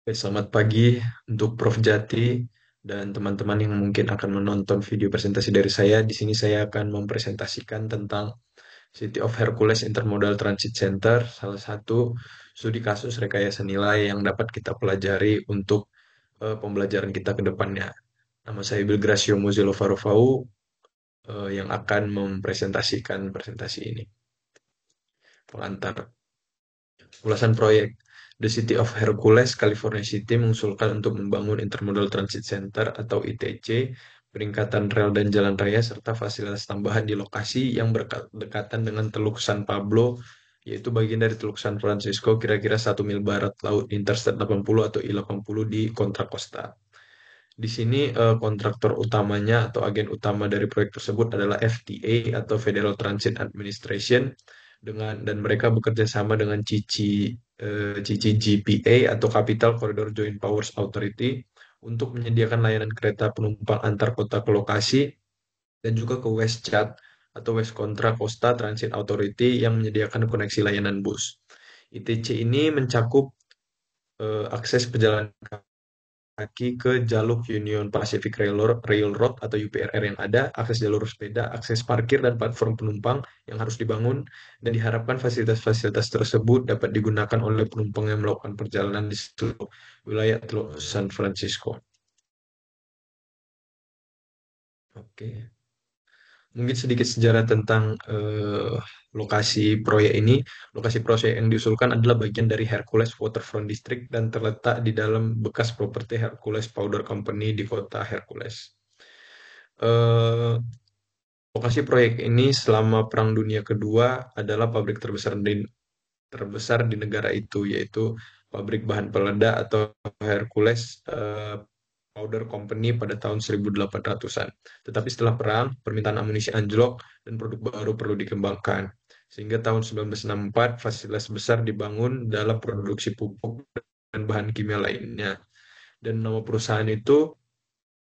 Oke, selamat pagi untuk Prof. Jati dan teman-teman yang mungkin akan menonton video presentasi dari saya. Di sini saya akan mempresentasikan tentang City of Hercules Intermodal Transit Center, salah satu studi kasus rekayasa nilai yang dapat kita pelajari untuk pembelajaran kita ke depannya. Nama saya Bill Gracio Mozilo Farufau yang akan mempresentasikan presentasi ini. Pengantar. Ulasan proyek. The City of Hercules, California City mengusulkan untuk membangun Intermodal Transit Center atau ITC, peringkatan rel dan jalan raya, serta fasilitas tambahan di lokasi yang berdekatan dengan Teluk San Pablo, yaitu bagian dari Teluk San Francisco, kira-kira 1 mil barat laut Interstate 80 atau I-80 di Contra Costa. Di sini kontraktor utamanya atau agen utama dari proyek tersebut adalah FTA atau Federal Transit Administration dan mereka bekerja sama dengan CCGPA atau Capital Corridor Joint Powers Authority untuk menyediakan layanan kereta penumpang antar kota ke lokasi dan juga ke WestChat atau West Contra Costa Transit Authority yang menyediakan koneksi layanan bus. ITC ini mencakup akses pejalan kaki ke jalur Union Pacific Railroad atau UPRR yang ada, akses jalur sepeda, akses parkir, dan platform penumpang yang harus dibangun, dan diharapkan fasilitas-fasilitas tersebut dapat digunakan oleh penumpang yang melakukan perjalanan di seluruh wilayah Teluk San Francisco. Oke. Mungkin sedikit sejarah tentang lokasi proyek ini. Lokasi proyek yang diusulkan adalah bagian dari Hercules Waterfront District dan terletak di dalam bekas properti Hercules Powder Company di kota Hercules. Eh, Lokasi proyek ini selama Perang Dunia Kedua adalah pabrik terbesar di negara itu, yaitu pabrik bahan peledak atau Hercules Powder Company pada tahun 1800-an. Tetapi setelah perang, permintaan amunisi anjlok dan produk baru perlu dikembangkan. Sehingga tahun 1964, fasilitas besar dibangun dalam produksi pupuk dan bahan kimia lainnya. Dan nama perusahaan itu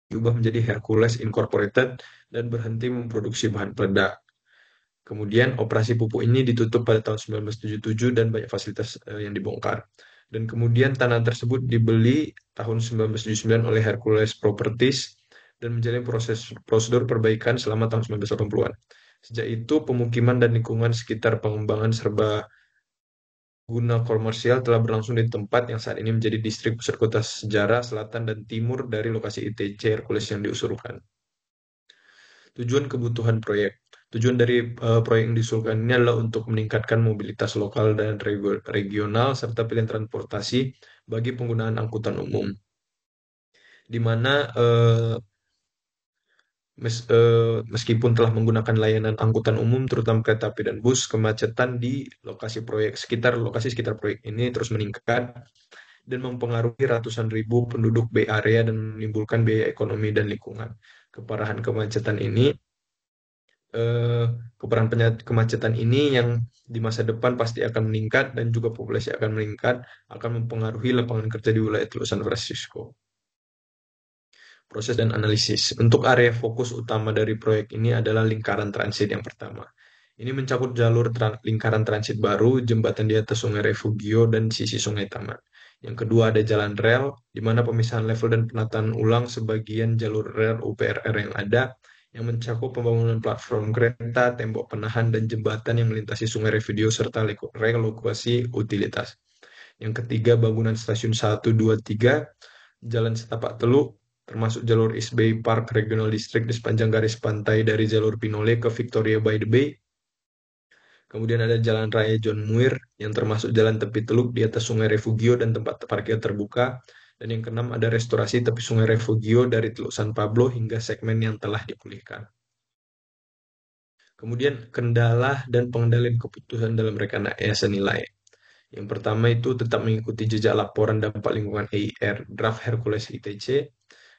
diubah menjadi Hercules Incorporated dan berhenti memproduksi bahan peledak. Kemudian operasi pupuk ini ditutup pada tahun 1977 dan banyak fasilitas yang dibongkar. Dan kemudian tanah tersebut dibeli tahun 1979 oleh Hercules Properties dan menjalani prosedur perbaikan selama tahun 1980-an. Sejak itu, pemukiman dan lingkungan sekitar pengembangan serba guna komersial telah berlangsung di tempat yang saat ini menjadi distrik pusat kota sejarah selatan dan timur dari lokasi ITC Hercules yang diusulkan. Tujuan kebutuhan proyek. Tujuan dari proyek yang diusulkan ini adalah untuk meningkatkan mobilitas lokal dan regional serta pilihan transportasi bagi penggunaan angkutan umum. Di mana meskipun telah menggunakan layanan angkutan umum, terutama kereta api dan bus, kemacetan di lokasi sekitar proyek ini terus meningkat dan mempengaruhi ratusan ribu penduduk Bay Area dan menimbulkan biaya ekonomi dan lingkungan. Keparahan kemacetan ini eh, kemacetan ini yang di masa depan pasti akan meningkat dan juga populasi akan meningkat, akan mempengaruhi lapangan kerja di wilayah Teluk San Francisco. Proses dan analisis. Untuk area fokus utama dari proyek ini adalah lingkaran transit yang pertama. Ini mencakup jalur lingkaran transit baru, jembatan di atas Sungai Refugio, dan sisi Sungai Taman. Yang kedua ada jalan rel, di mana pemisahan level dan penataan ulang sebagian jalur rel UPRR yang ada, yang mencakup pembangunan platform kereta, tembok penahan, dan jembatan yang melintasi Sungai Refugio, serta relokasi utilitas. Yang ketiga, bangunan stasiun 1, 2, 3, Jalan Setapak Teluk, termasuk jalur East Bay Park Regional District di sepanjang garis pantai dari jalur Pinole ke Victoria by the Bay. Kemudian ada Jalan Raya John Muir yang termasuk jalan tepi teluk di atas Sungai Refugio dan tempat parkir terbuka. Dan yang keenam ada restorasi tepi Sungai Refugio dari Teluk San Pablo hingga segmen yang telah dipulihkan. Kemudian kendala dan pengendalian keputusan dalam rekayasa nilai. Yang pertama itu tetap mengikuti jejak laporan dampak lingkungan EIR Draft Hercules ITC.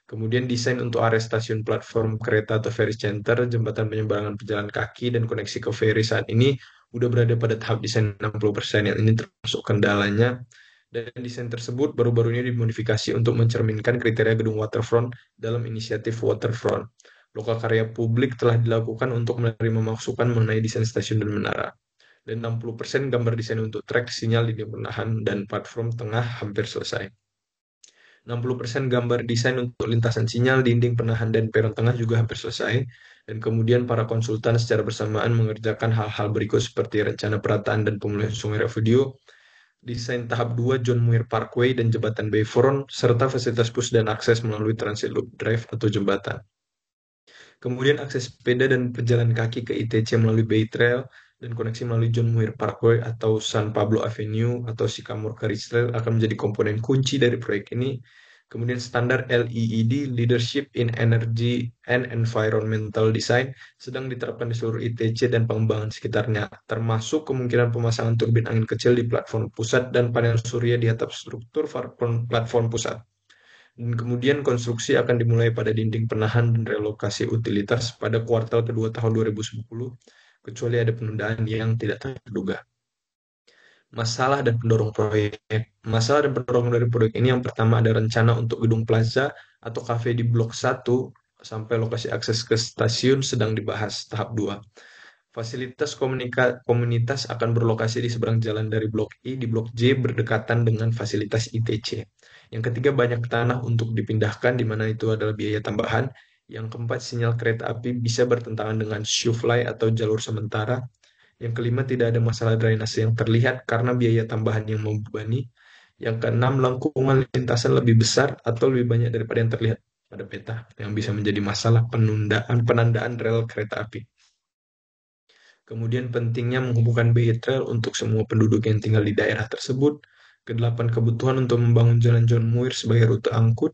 Kemudian desain untuk area stasiun platform kereta atau ferry center, jembatan penyeberangan pejalan kaki, dan koneksi ke ferry saat ini udah berada pada tahap desain 60%. Yang ini termasuk kendalanya. Dan desain tersebut baru-baru ini dimodifikasi untuk mencerminkan kriteria gedung waterfront dalam inisiatif Waterfront. Lokal karya publik telah dilakukan untuk menerima masukan mengenai desain stasiun dan menara. Dan 60% gambar desain untuk trek, sinyal, lini penahan, dan platform tengah hampir selesai. 60% gambar desain untuk lintasan sinyal, dinding penahan, dan peron tengah juga hampir selesai. Dan kemudian para konsultan secara bersamaan mengerjakan hal-hal berikut seperti rencana perataan dan pemulihan sungai Refudio, desain tahap 2 John Muir Parkway dan jembatan Bayfront, serta fasilitas push dan akses melalui Transit Loop Drive atau jembatan. Kemudian akses sepeda dan pejalan kaki ke ITC melalui Bay Trail dan koneksi melalui John Muir Parkway atau San Pablo Avenue atau Sycamore Carriage Trail akan menjadi komponen kunci dari proyek ini. Kemudian standar LEED, Leadership in Energy and Environmental Design, sedang diterapkan di seluruh ITC dan pengembangan sekitarnya, termasuk kemungkinan pemasangan turbin angin kecil di platform pusat dan panel surya di atap struktur platform pusat. Dan kemudian konstruksi akan dimulai pada dinding penahan dan relokasi utilitas pada kuartal kedua tahun 2010, kecuali ada penundaan yang tidak terduga. Masalah dan pendorong proyek. Masalah dan pendorong dari proyek ini yang pertama ada rencana untuk gedung plaza atau kafe di Blok 1 sampai lokasi akses ke stasiun sedang dibahas tahap 2. Fasilitas komunitas akan berlokasi di seberang jalan dari Blok I di Blok J berdekatan dengan fasilitas ITC. Yang ketiga, banyak tanah untuk dipindahkan, di mana itu adalah biaya tambahan. Yang keempat, sinyal kereta api bisa bertentangan dengan shoe-fly atau jalur sementara. Yang kelima, tidak ada masalah drainase yang terlihat karena biaya tambahan yang membebani. Yang keenam, lengkungan lintasan lebih besar atau lebih banyak daripada yang terlihat pada peta, yang bisa menjadi masalah penandaan rel kereta api. Kemudian pentingnya menghubungkan Bay Trail untuk semua penduduk yang tinggal di daerah tersebut. Kedelapan, kebutuhan untuk membangun jalan John Muir sebagai rute angkut.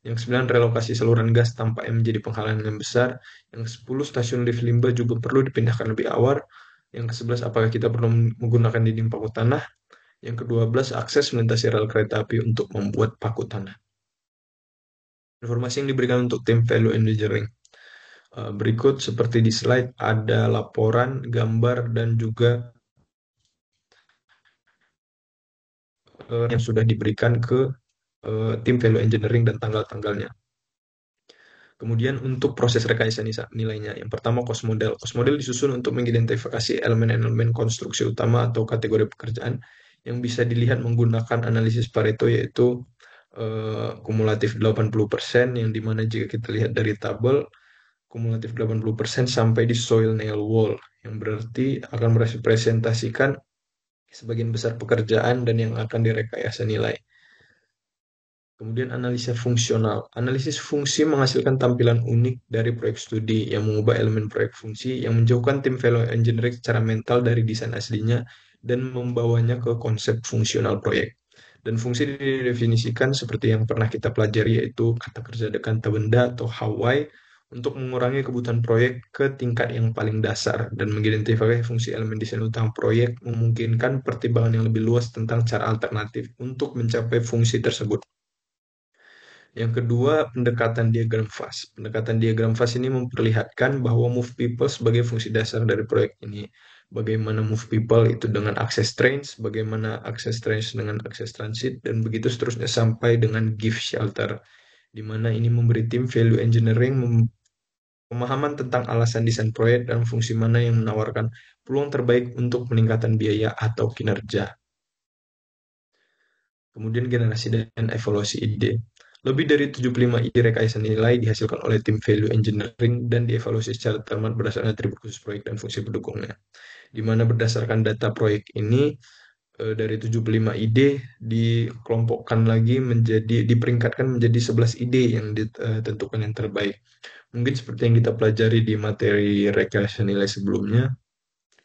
Yang sembilan, relokasi saluran gas tampaknya menjadi penghalangan yang besar. Yang sepuluh, stasiun lift limbah juga perlu dipindahkan lebih awal. Yang ke-11, apakah kita perlu menggunakan dinding paku tanah? Yang ke-12, akses melintasi rel kereta api untuk membuat paku tanah. Informasi yang diberikan untuk tim value engineering. Berikut seperti di slide ada laporan, gambar, dan juga yang sudah diberikan ke tim value engineering dan tanggal-tanggalnya. Kemudian untuk proses rekayasa nilainya, yang pertama cost model. Cost model disusun untuk mengidentifikasi elemen-elemen konstruksi utama atau kategori pekerjaan yang bisa dilihat menggunakan analisis Pareto, yaitu kumulatif 80%, yang dimana jika kita lihat dari tabel, kumulatif 80% sampai di soil nail wall, yang berarti akan merepresentasikan sebagian besar pekerjaan dan yang akan direkayasa nilai. Kemudian analisa fungsional. Analisis fungsi menghasilkan tampilan unik dari proyek studi yang mengubah elemen proyek fungsi, yang menjauhkan tim value engineering secara mental dari desain aslinya dan membawanya ke konsep fungsional proyek. Dan fungsi didefinisikan seperti yang pernah kita pelajari, yaitu kata kerja dekanta benda atau Hawaii, untuk mengurangi kebutuhan proyek ke tingkat yang paling dasar dan mengidentifikasi fungsi elemen desain utama proyek, memungkinkan pertimbangan yang lebih luas tentang cara alternatif untuk mencapai fungsi tersebut. Yang kedua, pendekatan diagram fast. Pendekatan diagram fast ini memperlihatkan bahwa move people sebagai fungsi dasar dari proyek ini. Bagaimana move people itu dengan akses trains, bagaimana akses trains dengan akses transit, dan begitu seterusnya sampai dengan give shelter. Di mana ini memberi tim value engineering pemahaman tentang alasan desain proyek dan fungsi mana yang menawarkan peluang terbaik untuk peningkatan biaya atau kinerja. Kemudian generasi dan evaluasi ide. Lebih dari 75 ide rekayasa nilai dihasilkan oleh tim value engineering dan dievaluasi secara cermat berdasarkan atribut khusus proyek dan fungsi pendukungnya. Di mana berdasarkan data proyek ini, dari 75 ide dikelompokkan lagi diperingkatkan menjadi 11 ide yang ditentukan yang terbaik. Mungkin seperti yang kita pelajari di materi rekayasa nilai sebelumnya.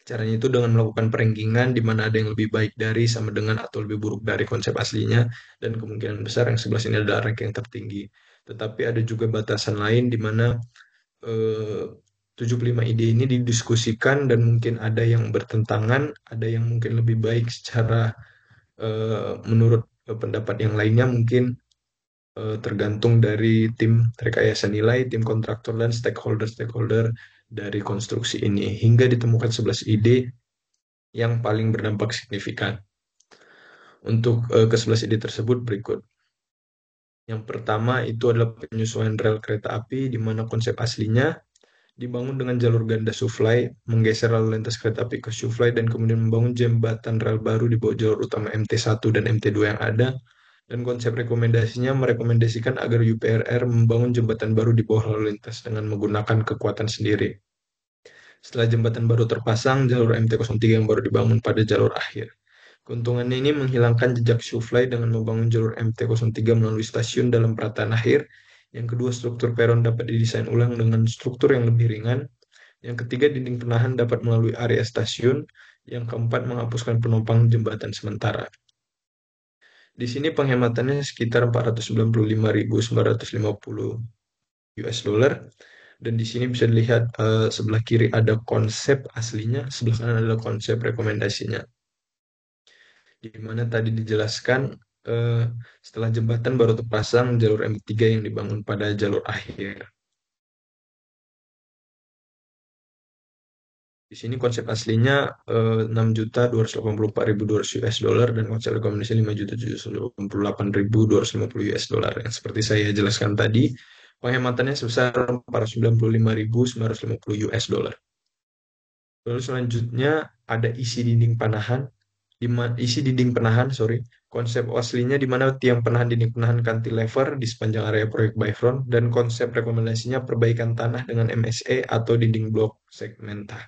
Caranya itu dengan melakukan perenggingan di mana ada yang lebih baik dari, sama dengan, atau lebih buruk dari konsep aslinya, dan kemungkinan besar yang 11 ini adalah rank yang tertinggi. Tetapi ada juga batasan lain di mana 75 ide ini didiskusikan dan mungkin ada yang bertentangan, ada yang mungkin lebih baik secara menurut pendapat yang lainnya, mungkin tergantung dari tim rekayasa nilai, tim kontraktor, dan stakeholder-stakeholder dari konstruksi ini, hingga ditemukan 11 ide yang paling berdampak signifikan. Untuk ke-11 ide tersebut berikut. Yang pertama itu adalah penyesuaian rel kereta api, di mana konsep aslinya dibangun dengan jalur ganda Shoofly, menggeser lalu lintas kereta api ke Shoofly, dan kemudian membangun jembatan rel baru di bawah jalur utama MT1 dan MT2 yang ada. Dan konsep rekomendasinya merekomendasikan agar UPRR membangun jembatan baru di bawah lalu lintas dengan menggunakan kekuatan sendiri. Setelah jembatan baru terpasang, jalur MT-03 yang baru dibangun pada jalur akhir. Keuntungannya ini menghilangkan jejak Shufly dengan membangun jalur MT-03 melalui stasiun dalam perataan akhir. Yang kedua, struktur peron dapat didesain ulang dengan struktur yang lebih ringan. Yang ketiga, dinding penahan dapat melalui area stasiun. Yang keempat, menghapuskan penopang jembatan sementara. Di sini penghematannya sekitar 495.950 US dollar. Dan di sini bisa dilihat sebelah kiri ada konsep aslinya, sebelah kanan adalah konsep rekomendasinya. Di mana tadi dijelaskan eh, setelah jembatan baru terpasang jalur M3 yang dibangun pada jalur akhir. Di sini konsep aslinya 6.284.200 US dollar dan konsep rekomendasi 5.788.250 US dollar. Yang seperti saya jelaskan tadi, penghematannya sebesar 495.950 US dollar. Lalu selanjutnya ada isi dinding penahan, sorry. Konsep aslinya di mana tiang penahan dinding penahan cantilever di sepanjang area proyek Bifront dan konsep rekomendasinya perbaikan tanah dengan MSE atau dinding blok segmentah.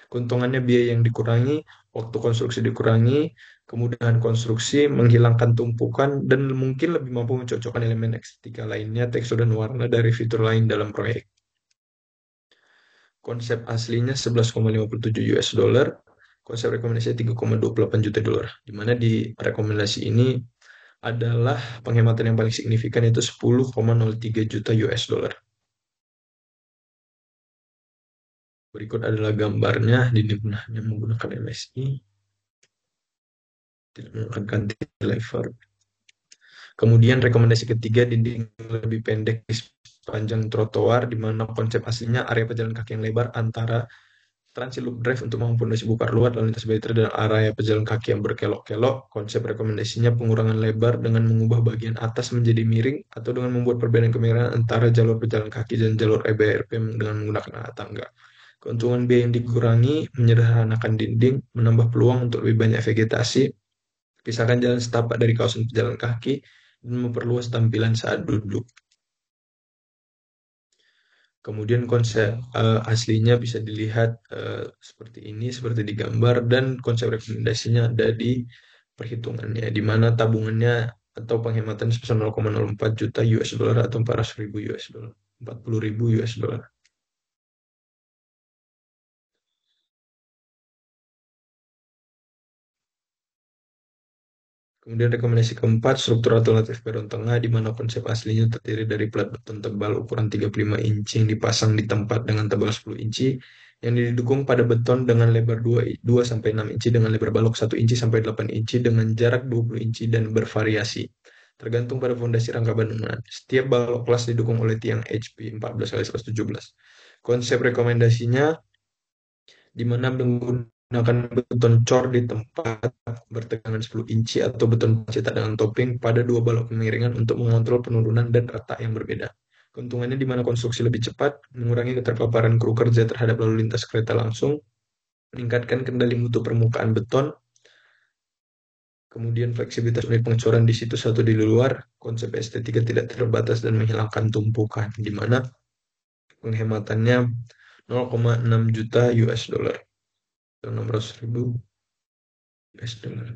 Keuntungannya biaya yang dikurangi, waktu konstruksi dikurangi, kemudahan konstruksi, menghilangkan tumpukan, dan mungkin lebih mampu mencocokkan elemen estetika lainnya, tekstur dan warna dari fitur lain dalam proyek. Konsep aslinya 11,57 US dollar, konsep rekomendasi 3,28 juta dolar. Di mana di rekomendasi ini adalah penghematan yang paling signifikan yaitu 10,03 juta US dollar. Berikut adalah gambarnya di yang menggunakan MSI, tidak menggunakan cantilever. Kemudian rekomendasi ketiga, dinding lebih pendek di sepanjang trotoar, di mana konsep aslinya area pejalan kaki yang lebar antara Transit Loop Drive untuk memfondasi bukar luar lalu lintas Baitera dan area pejalan kaki yang berkelok-kelok. Konsep rekomendasinya pengurangan lebar dengan mengubah bagian atas menjadi miring atau dengan membuat perbedaan kemiringan antara jalur pejalan kaki dan jalur EBRP dengan menggunakan alat tangga. Keuntungan biaya yang dikurangi, menyederhanakan dinding, menambah peluang untuk lebih banyak vegetasi, pisahkan jalan setapak dari kawasan pejalan kaki, dan memperluas tampilan saat duduk. Kemudian konsep aslinya bisa dilihat seperti ini, seperti di gambar, dan konsep rekomendasinya ada di perhitungannya, di mana tabungannya atau penghematan sebesar 0,04 juta US dollar atau 400.000 US dollar, 40.000 US dollar. Kemudian rekomendasi keempat, struktur alternatif peron tengah, di mana konsep aslinya terdiri dari plat beton tebal ukuran 35 inci yang dipasang di tempat dengan tebal 10 inci, yang didukung pada beton dengan lebar 2-6 inci dengan lebar balok 1 inci sampai 8 inci dengan jarak 20 inci dan bervariasi. Tergantung pada fondasi rangka bangunan. Setiap balok kelas didukung oleh tiang HP 14 x 117. Konsep rekomendasinya di mana menggunakan beton cor di tempat bertegangan 10 inci atau beton cetak dengan topping pada dua balok kemiringan untuk mengontrol penurunan dan retak yang berbeda. Keuntungannya di mana konstruksi lebih cepat, mengurangi keterpaparan kru kerja terhadap lalu lintas kereta langsung, meningkatkan kendali mutu permukaan beton, kemudian fleksibilitas unit pengecoran di situ satu di luar, konsep estetika tidak terbatas dan menghilangkan tumpukan, di mana penghematannya 0,6 juta US dollar. 600.000 US dollar.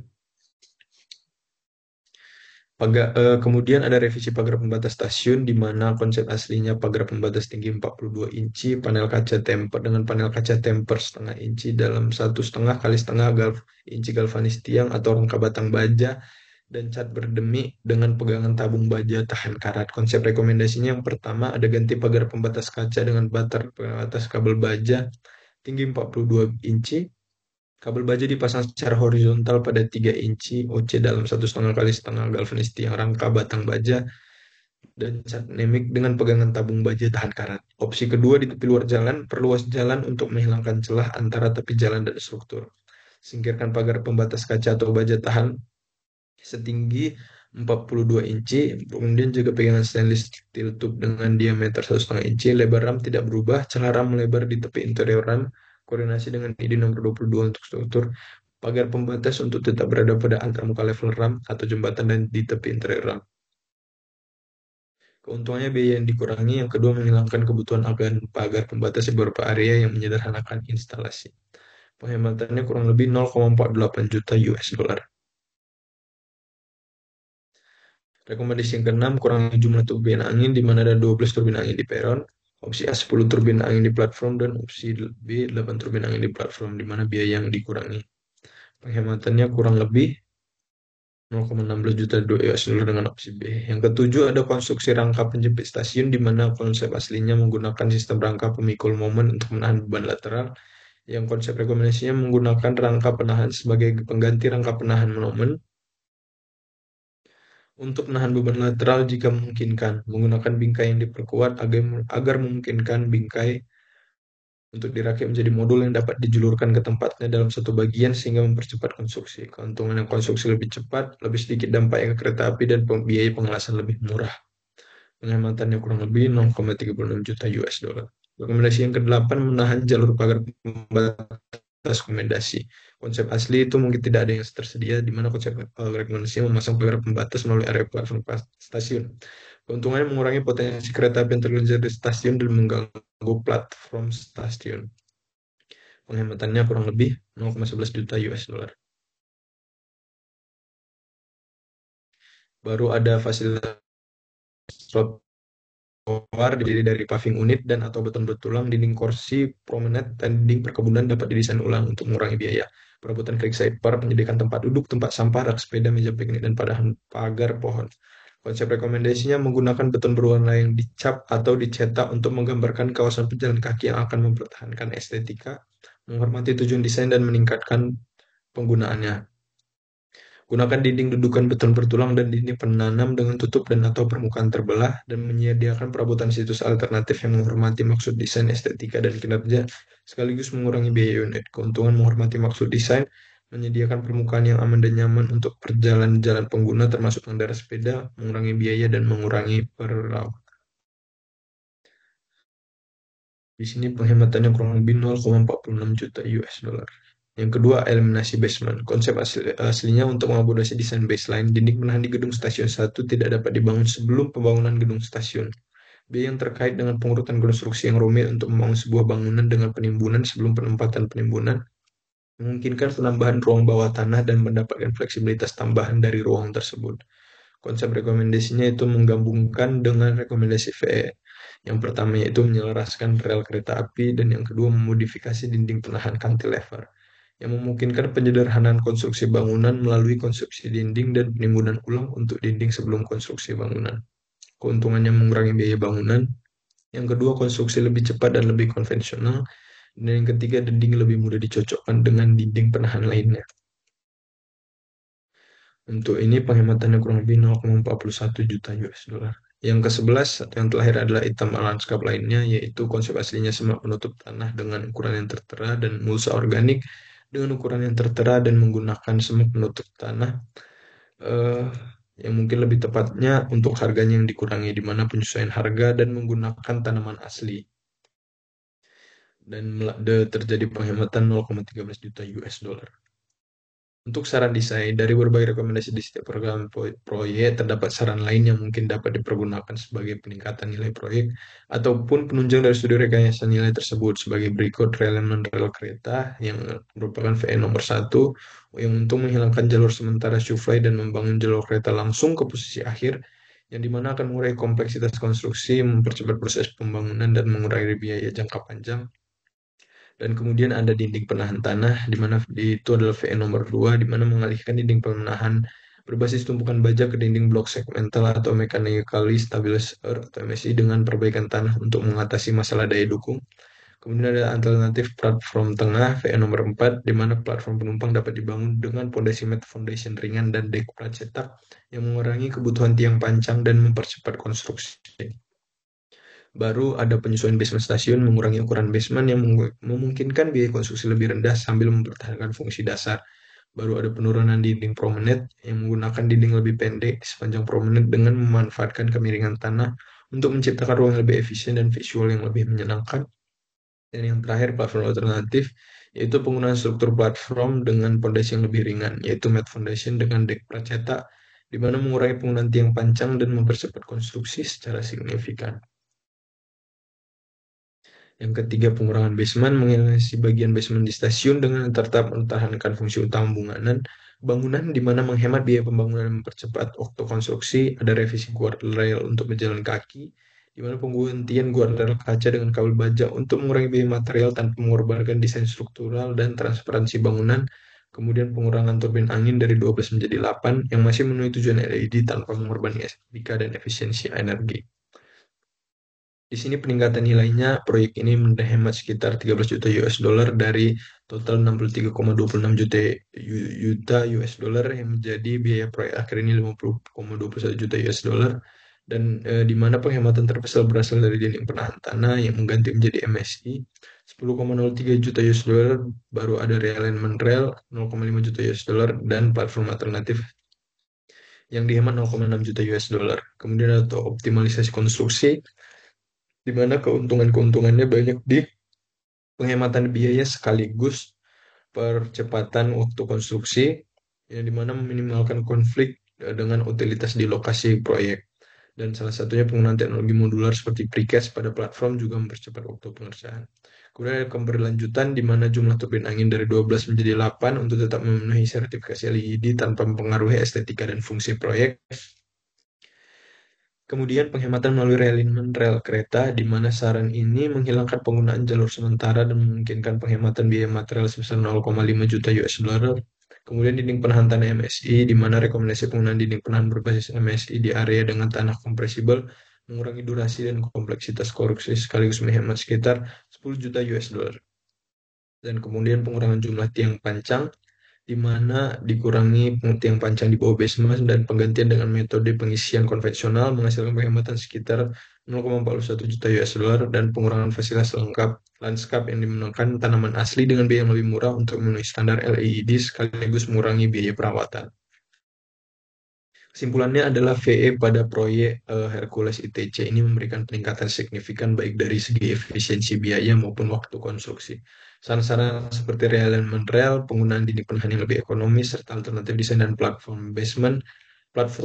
Kemudian ada revisi pagar pembatas stasiun di mana konsep aslinya pagar pembatas tinggi 42 inci, panel kaca temper dengan panel kaca temper setengah inci dalam 1,5 x 1,5 inci galvanis tiang atau rangka batang baja dan cat berdemi dengan pegangan tabung baja tahan karat. Konsep rekomendasinya yang pertama ada ganti pagar pembatas kaca dengan batar pembatas kabel baja tinggi 42 inci. Kabel baja dipasang secara horizontal pada 3 inci OC dalam 1,5 x 1,5 galvanis tiang rangka batang baja dan cat nemik dengan pegangan tabung baja tahan karat. Opsi kedua di tepi luar jalan, perluas jalan untuk menghilangkan celah antara tepi jalan dan struktur. Singkirkan pagar pembatas kaca atau baja tahan setinggi 42 inci, kemudian juga pegangan stainless steel tube dengan diameter 1,5 inci, lebar ram tidak berubah, celah ram melebar di tepi interior ram, koordinasi dengan ID nomor 22 untuk struktur, pagar pembatas untuk tetap berada pada antarmuka level ramp atau jembatan dan di tepi interior ramp. Keuntungannya biaya yang dikurangi, yang kedua menghilangkan kebutuhan agar pagar pembatas di beberapa area yang menyederhanakan instalasi. Penghematannya kurang lebih 0,48 juta US dollar. Rekomendasi yang keenam, kurangi jumlah turbin angin di mana ada 12 turbin angin di peron, opsi A 10 turbin angin di platform, dan opsi B 8 turbin angin di platform, di mana biaya yang dikurangi. Penghematannya kurang lebih 0,16 juta US dollar dengan opsi B. Yang ketujuh ada konstruksi rangka penjepit stasiun di mana konsep aslinya menggunakan sistem rangka pemikul momen untuk menahan beban lateral. Yang konsep rekomendasinya menggunakan rangka penahan sebagai pengganti rangka penahan momen untuk menahan beban lateral jika memungkinkan, menggunakan bingkai yang diperkuat agar memungkinkan bingkai untuk dirakit menjadi modul yang dapat dijulurkan ke tempatnya dalam satu bagian sehingga mempercepat konstruksi. Keuntungan yang konstruksi lebih cepat, lebih sedikit dampaknya ke kereta api, dan biaya pengelasan lebih murah. Penghematannya kurang lebih 0,36 juta US dollar. Rekomendasi yang kedelapan, menahan jalur pagar pembatas rekomendasi. Konsep asli itu mungkin tidak ada yang tersedia, di mana konsep rekomendasi memasang pagar pembatas melalui area platform stasiun. Keuntungannya mengurangi potensi kereta api yang tergelincir di stasiun dan mengganggu platform stasiun. Penghematannya kurang lebih 0,11 juta US dollar. Baru ada fasilitas trotoar didiri dari paving unit dan atau beton bertulang, dinding kursi, promenade, dan dinding perkebunan dapat didesain ulang untuk mengurangi biaya. Perabotan creek sidebar, penyediaan tempat duduk, tempat sampah, rak sepeda, meja piknik, dan padahan pagar pohon. Konsep rekomendasinya menggunakan beton berwarna yang dicap atau dicetak untuk menggambarkan kawasan pejalan kaki yang akan mempertahankan estetika, menghormati tujuan desain, dan meningkatkan penggunaannya. Gunakan dinding dudukan beton bertulang dan dinding penanam dengan tutup dan atau permukaan terbelah, dan menyediakan perabotan situs alternatif yang menghormati maksud desain, estetika, dan kinerja sekaligus mengurangi biaya unit. Keuntungan menghormati maksud desain, menyediakan permukaan yang aman dan nyaman untuk perjalanan jalan pengguna termasuk pengendara sepeda, mengurangi biaya dan mengurangi perawatan. Di sini penghematannya kurang lebih 0,46 juta US dollar. Yang kedua, eliminasi basement. Konsep aslinya untuk mengakomodasi desain baseline, dinding penahan di gedung stasiun 1 tidak dapat dibangun sebelum pembangunan gedung stasiun. Biaya yang terkait dengan pengurutan konstruksi yang rumit untuk membangun sebuah bangunan dengan penimbunan sebelum penempatan penimbunan memungkinkan penambahan ruang bawah tanah dan mendapatkan fleksibilitas tambahan dari ruang tersebut. Konsep rekomendasinya itu menggabungkan dengan rekomendasi VE. Yang pertama yaitu menyelaraskan rel kereta api, dan yang kedua memodifikasi dinding penahan cantilever yang memungkinkan penyederhanaan konstruksi bangunan melalui konstruksi dinding dan penimbunan ulang untuk dinding sebelum konstruksi bangunan. Keuntungannya mengurangi biaya bangunan. Yang kedua, konstruksi lebih cepat dan lebih konvensional. Dan yang ketiga, dinding lebih mudah dicocokkan dengan dinding penahan lainnya. Untuk ini penghematannya kurang lebih 0,41 juta US dollar. Yang ke-11 atau yang terakhir adalah item landscape lainnya, yaitu konsep aslinya semak penutup tanah dengan ukuran yang tertera dan mulsa organik dengan ukuran yang tertera dan menggunakan semak penutup tanah eh, yang mungkin lebih tepatnya untuk harganya yang dikurangi, di mana penyesuaian harga dan menggunakan tanaman asli, dan terjadi penghematan 0,13 juta US dollar. Untuk saran desain, dari berbagai rekomendasi di setiap program proyek, terdapat saran lain yang mungkin dapat dipergunakan sebagai peningkatan nilai proyek ataupun penunjang dari studi rekayasa nilai tersebut sebagai berikut: relevan rel kereta yang merupakan VN nomor 1 yang untuk menghilangkan jalur sementara supply dan membangun jalur kereta langsung ke posisi akhir yang dimana akan mengurangi kompleksitas konstruksi, mempercepat proses pembangunan, dan mengurangi biaya jangka panjang. Dan kemudian ada dinding penahan tanah, di mana itu adalah VN nomor 2, di mana mengalihkan dinding penahan berbasis tumpukan baja ke dinding blok segmental atau mechanically stabilized earth atau MSI dengan perbaikan tanah untuk mengatasi masalah daya dukung. Kemudian ada alternatif platform tengah VN nomor 4, di mana platform penumpang dapat dibangun dengan pondasi mat foundation ringan dan dek plat cetak yang mengurangi kebutuhan tiang pancang dan mempercepat konstruksi. Baru ada penyesuaian basement stasiun, mengurangi ukuran basement yang memungkinkan biaya konstruksi lebih rendah sambil mempertahankan fungsi dasar. Baru ada penurunan dinding promenade yang menggunakan dinding lebih pendek di sepanjang promenade dengan memanfaatkan kemiringan tanah untuk menciptakan ruang yang lebih efisien dan visual yang lebih menyenangkan. Dan yang terakhir, platform alternatif yaitu penggunaan struktur platform dengan pondasi yang lebih ringan, yaitu mat foundation dengan dek pracetak, di mana mengurangi penggunaan tiang pancang dan mempercepat konstruksi secara signifikan. Yang ketiga, pengurangan basement, mengisi bagian basement di stasiun dengan tetap mempertahankan fungsi utama bangunan di mana menghemat biaya pembangunan dan mempercepat waktu konstruksi. Ada revisi guardrail untuk berjalan kaki, di mana penggantian guardrail kaca dengan kabel baja untuk mengurangi biaya material tanpa mengorbankan desain struktural dan transparansi bangunan. Kemudian pengurangan turbin angin dari 12 menjadi 8 yang masih memenuhi tujuan LED tanpa mengorbankan estetika dan efisiensi energi. Di sini peningkatan nilainya, proyek ini menghemat sekitar 13 juta US dollar dari total 63,26 juta US dollar yang menjadi biaya proyek akhir ini 50,21 juta US dollar, dan di mana penghematan terbesar berasal dari dinding penahan tanah yang mengganti menjadi MSI 10,03 juta US dollar, baru ada realignment rail 0,5 juta US dollar, dan platform alternatif yang dihemat 0,6 juta US dollar. Kemudian ada optimalisasi konstruksi, di mana keuntungannya banyak di penghematan biaya sekaligus percepatan waktu konstruksi, yang dimana meminimalkan konflik dengan utilitas di lokasi proyek. Dan salah satunya penggunaan teknologi modular seperti precast pada platform juga mempercepat waktu pengerjaan. Kemudian ada keberlanjutan di mana jumlah turbin angin dari 12 menjadi 8 untuk tetap memenuhi sertifikasi LED tanpa mempengaruhi estetika dan fungsi proyek. Kemudian penghematan melalui realignment rel kereta, di mana saran ini menghilangkan penggunaan jalur sementara dan memungkinkan penghematan biaya material sebesar 0,5 juta US dollar. Kemudian dinding penahan tanah MSI, di mana rekomendasi penggunaan dinding penahan berbasis MSI di area dengan tanah kompresibel mengurangi durasi dan kompleksitas korupsi sekaligus menghemat sekitar 10 juta US dollar. Dan kemudian pengurangan jumlah tiang pancang, di mana dikurangi tiang pancang di bawah basement dan penggantian dengan metode pengisian konvensional menghasilkan penghematan sekitar 0,41 juta US dollar, dan pengurangan fasilitas lengkap landscape yang dimenangkan tanaman asli dengan biaya yang lebih murah untuk memenuhi standar LED sekaligus mengurangi biaya perawatan. Kesimpulannya adalah VE pada proyek Hercules ITC ini memberikan peningkatan signifikan baik dari segi efisiensi biaya maupun waktu konstruksi. Saran-saran seperti realignment rail, penggunaan dinding penahan yang lebih ekonomis, serta alternatif desain dan platform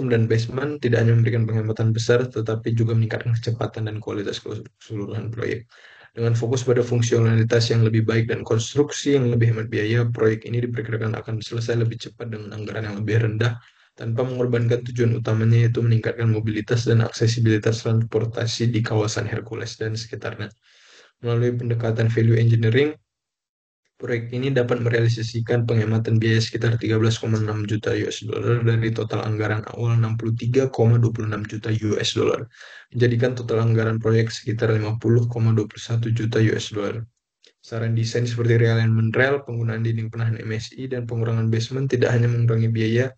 dan basement tidak hanya memberikan penghematan besar, tetapi juga meningkatkan kecepatan dan kualitas keseluruhan proyek. Dengan fokus pada fungsionalitas yang lebih baik dan konstruksi yang lebih hemat biaya, proyek ini diperkirakan akan selesai lebih cepat dengan anggaran yang lebih rendah, tanpa mengorbankan tujuan utamanya yaitu meningkatkan mobilitas dan aksesibilitas transportasi di kawasan Hercules dan sekitarnya. Melalui pendekatan value engineering, proyek ini dapat merealisasikan penghematan biaya sekitar 13,6 juta US dollar dari total anggaran awal 63,26 juta US dollar, menjadikan total anggaran proyek sekitar 50,21 juta US dollar. Saran desain seperti realignment rail, penggunaan dinding penahan MSI, dan pengurangan basement tidak hanya mengurangi biaya,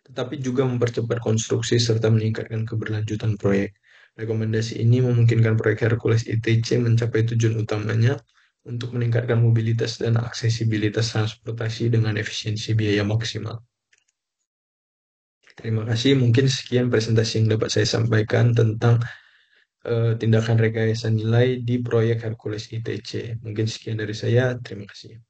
tetapi juga mempercepat konstruksi serta meningkatkan keberlanjutan proyek. Rekomendasi ini memungkinkan proyek Hercules ITC mencapai tujuan utamanya untuk meningkatkan mobilitas dan aksesibilitas transportasi dengan efisiensi biaya maksimal. Terima kasih, mungkin sekian presentasi yang dapat saya sampaikan tentang tindakan rekayasa nilai di proyek Hercules ITC. Mungkin sekian dari saya, terima kasih.